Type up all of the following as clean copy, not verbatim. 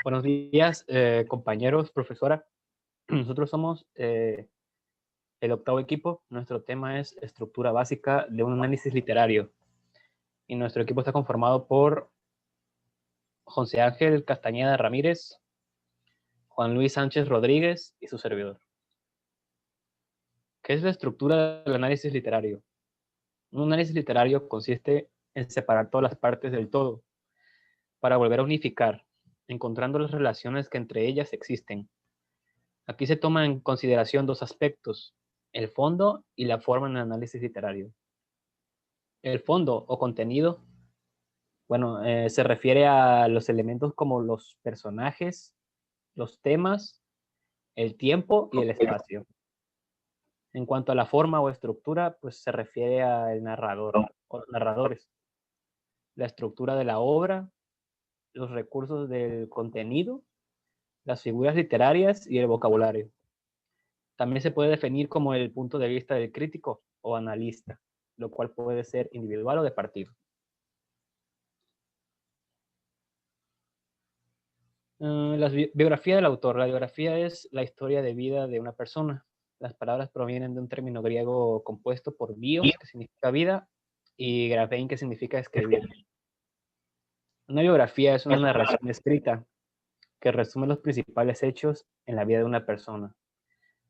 Buenos días, compañeros, profesora. Nosotros somos el octavo equipo. Nuestro tema es estructura básica de un análisis literario. Y nuestro equipo está conformado por José Ángel Castañeda Ramírez, Juan Luis Sánchez Rodríguez y su servidor. ¿Qué es la estructura del análisis literario? Un análisis literario consiste en separar todas las partes del todo para volver a unificar, encontrando las relaciones que entre ellas existen. Aquí se toman en consideración dos aspectos, el fondo y la forma en el análisis literario. El fondo o contenido, bueno, se refiere a los elementos como los personajes, los temas, el tiempo y el espacio. En cuanto a la forma o estructura, pues se refiere al narrador o los narradores, la estructura de la obra, los recursos del contenido, las figuras literarias y el vocabulario. También se puede definir como el punto de vista del crítico o analista, lo cual puede ser individual o de partido. La biografía del autor. La biografía es la historia de vida de una persona. Las palabras provienen de un término griego compuesto por bios, que significa vida, y graphein, que significa escribir. Una biografía es una narración escrita que resume los principales hechos en la vida de una persona.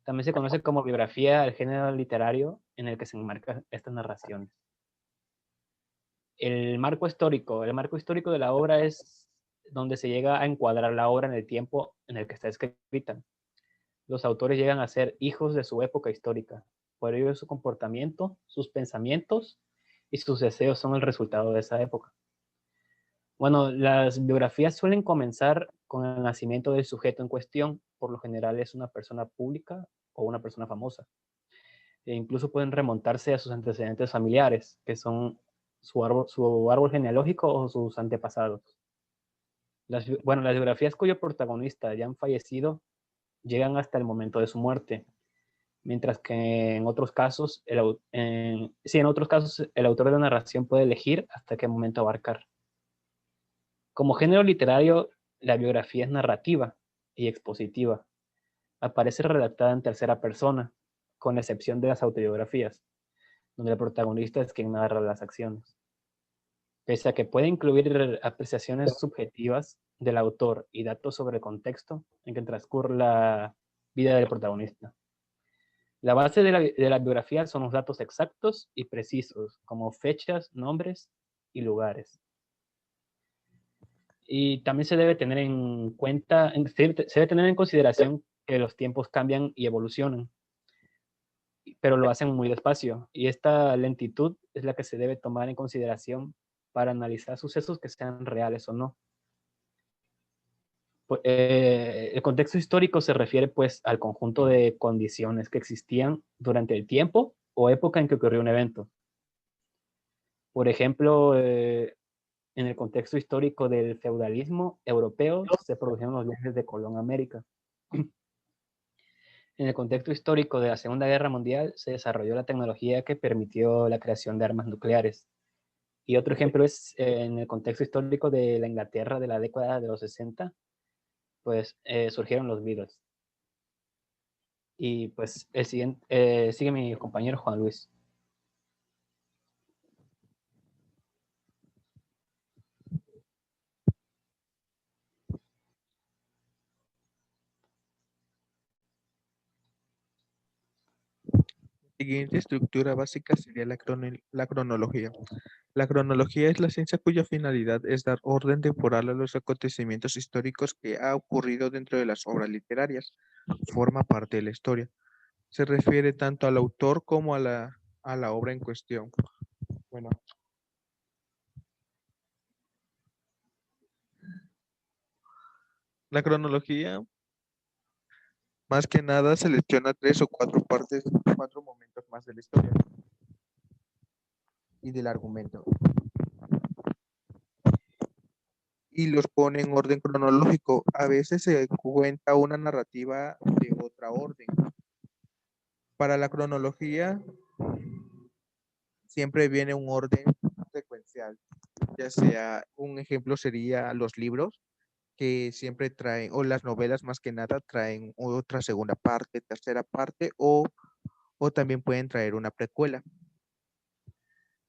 También se conoce como biografía el género literario en el que se enmarcan estas narraciones. El marco histórico. El marco histórico de la obra es donde se llega a encuadrar la obra en el tiempo en el que está escrita. Los autores llegan a ser hijos de su época histórica. Por ello, su comportamiento, sus pensamientos y sus deseos son el resultado de esa época. Bueno, las biografías suelen comenzar con el nacimiento del sujeto en cuestión. Por lo general es una persona pública o una persona famosa. E incluso pueden remontarse a sus antecedentes familiares, que son su árbol genealógico o sus antepasados. Las biografías cuyo protagonista ya han fallecido llegan hasta el momento de su muerte, mientras que en otros casos, en otros casos el autor de la narración puede elegir hasta qué momento abarcar. Como género literario, la biografía es narrativa y expositiva. Aparece redactada en tercera persona, con excepción de las autobiografías, donde el protagonista es quien narra las acciones. Pese a que puede incluir apreciaciones subjetivas del autor y datos sobre el contexto en que transcurre la vida del protagonista. La base de la biografía son los datos exactos y precisos, como fechas, nombres y lugares. Y también se debe tener en cuenta, se debe tener en consideración que los tiempos cambian y evolucionan, pero lo hacen muy despacio. Y esta lentitud es la que se debe tomar en consideración para analizar sucesos que sean reales o no. El contexto histórico se refiere pues al conjunto de condiciones que existían durante el tiempo o época en que ocurrió un evento. Por ejemplo, en el contexto histórico del feudalismo europeo se produjeron los viajes de Colón a América. En el contexto histórico de la Segunda Guerra Mundial se desarrolló la tecnología que permitió la creación de armas nucleares. Y otro ejemplo es en el contexto histórico de la Inglaterra de la década de los 60, pues surgieron los Beatles. Y pues el siguiente, sigue mi compañero Juan Luis. La siguiente estructura básica sería la cronología. La cronología es la ciencia cuya finalidad es dar orden temporal a los acontecimientos históricos que ha ocurrido dentro de las obras literarias. Forma parte de la historia. Se refiere tanto al autor como a la obra en cuestión. Bueno, la cronología más que nada selecciona tres o cuatro partes, cuatro momentos más de la historia y del argumento, y los pone en orden cronológico. A veces se cuenta una narrativa de otra orden. Para la cronología siempre viene un orden secuencial, ya sea, un ejemplo sería los libros, que siempre traen, o las novelas más que nada traen otra segunda parte, tercera parte, o también pueden traer una precuela.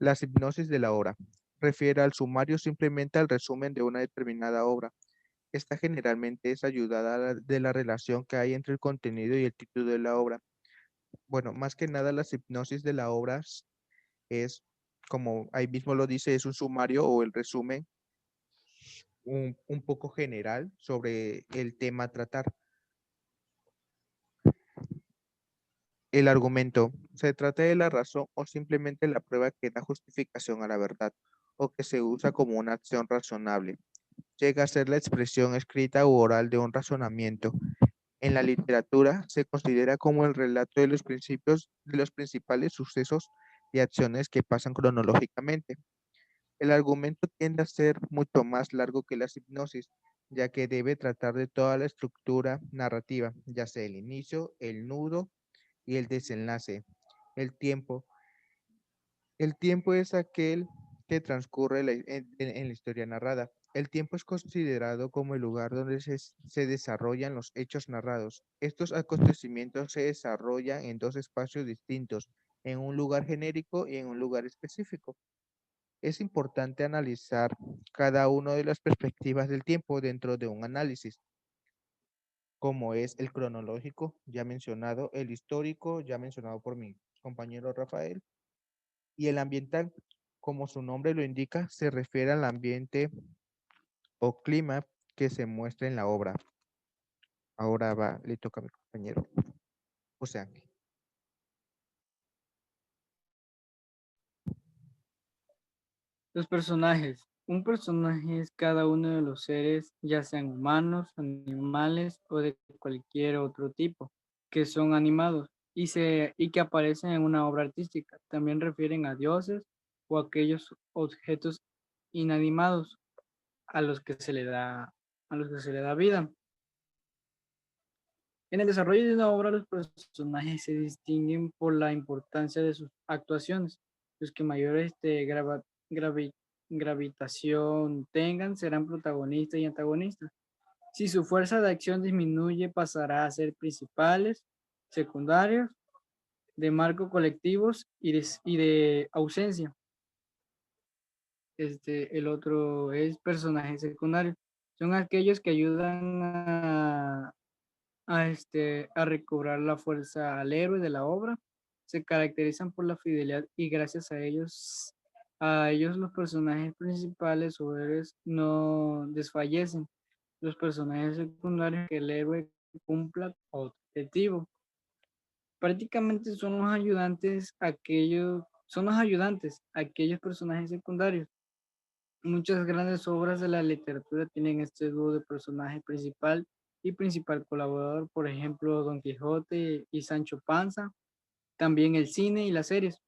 La hipnosis de la obra refiere al sumario simplemente al resumen de una determinada obra. Esta generalmente es ayudada de la relación que hay entre el contenido y el título de la obra. Bueno, más que nada las hipnosis de la obra es, como ahí mismo lo dice, es un sumario o el resumen un poco general sobre el tema a tratar. El argumento se trata de la razón o simplemente la prueba que da justificación a la verdad o que se usa como una acción razonable. Llega a ser la expresión escrita u oral de un razonamiento. En la literatura se considera como el relato de los principios de los principales sucesos y acciones que pasan cronológicamente. El argumento tiende a ser mucho más largo que las hipnosis, ya que debe tratar de toda la estructura narrativa, ya sea el inicio, el nudo y el desenlace. El tiempo. El tiempo es aquel que transcurre en la historia narrada. El tiempo es considerado como el lugar donde se desarrollan los hechos narrados. Estos acontecimientos se desarrollan en dos espacios distintos, en un lugar genérico y en un lugar específico. Es importante analizar cada una de las perspectivas del tiempo dentro de un análisis, como es el cronológico, ya mencionado, el histórico, ya mencionado por mi compañero Rafael, y el ambiental, como su nombre lo indica, se refiere al ambiente o clima que se muestra en la obra. Ahora va, le toca a mi compañero José Ángel. Los personajes. Un personaje es cada uno de los seres, ya sean humanos, animales o de cualquier otro tipo, que son animados y que aparecen en una obra artística. También refieren a dioses o aquellos objetos inanimados a los que se le da, a los que se le da vida. En el desarrollo de una obra, los personajes se distinguen por la importancia de sus actuaciones. Los que mayor gravi- gravitación tengan serán protagonistas y antagonistas. Si su fuerza de acción disminuye, pasará a ser principales, secundarios, de marco colectivos y de ausencia. El otro es personajes secundarios. Son aquellos que ayudan a recobrar la fuerza al héroe de la obra. Se caracterizan por la fidelidad y gracias a ellos los personajes principales o héroes no desfallecen. Los personajes secundarios que el héroe cumpla objetivo. Prácticamente son los ayudantes, aquellos personajes secundarios. Muchas grandes obras de la literatura tienen este dúo de personaje principal y principal colaborador, por ejemplo, Don Quijote y Sancho Panza, también el cine y las series,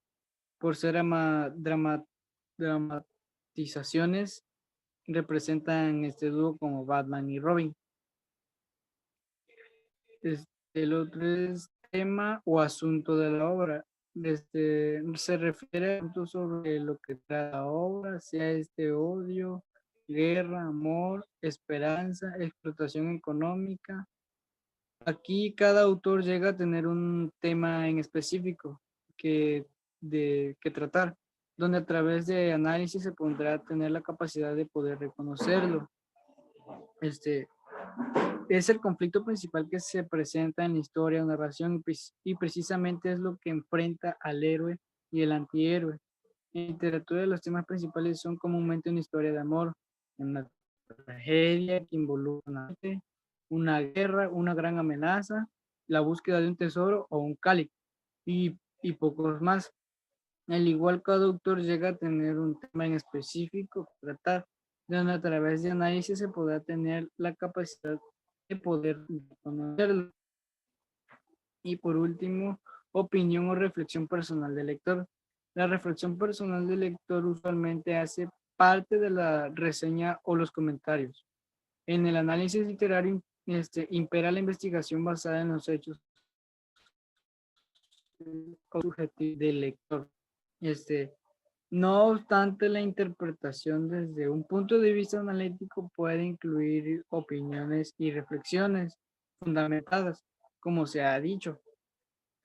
por ser dramatizaciones, representan este dúo como Batman y Robin. El otro es tema o asunto de la obra. Se refiere a asuntos sobre lo que trata la obra, sea odio, guerra, amor, esperanza, explotación económica. Aquí cada autor llega a tener un tema en específico que tratar, donde a través de análisis se podrá tener la capacidad de poder reconocerlo. Este, es el conflicto principal que se presenta en la historia o narración y precisamente es lo que enfrenta al héroe y el antihéroe. En literatura los temas principales son comúnmente una historia de amor, una tragedia que involucra una guerra, una gran amenaza, la búsqueda de un tesoro o un cáliz y pocos más. Al igual, cada autor llega a tener un tema en específico que tratar, donde a través de análisis se podrá tener la capacidad de poder conocerlo. Y por último, opinión o reflexión personal del lector. La reflexión personal del lector usualmente hace parte de la reseña o los comentarios. En el análisis literario impera la investigación basada en los hechos subjetivos del lector. Este, No obstante, la interpretación desde un punto de vista analítico puede incluir opiniones y reflexiones fundamentadas, como se ha dicho.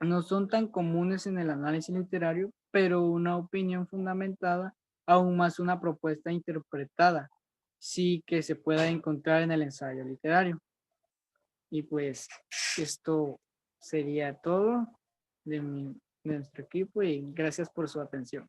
No son tan comunes en el análisis literario, pero una opinión fundamentada, aún más una propuesta interpretada, sí que se pueda encontrar en el ensayo literario. Y pues esto sería todo de nuestro equipo y gracias por su atención.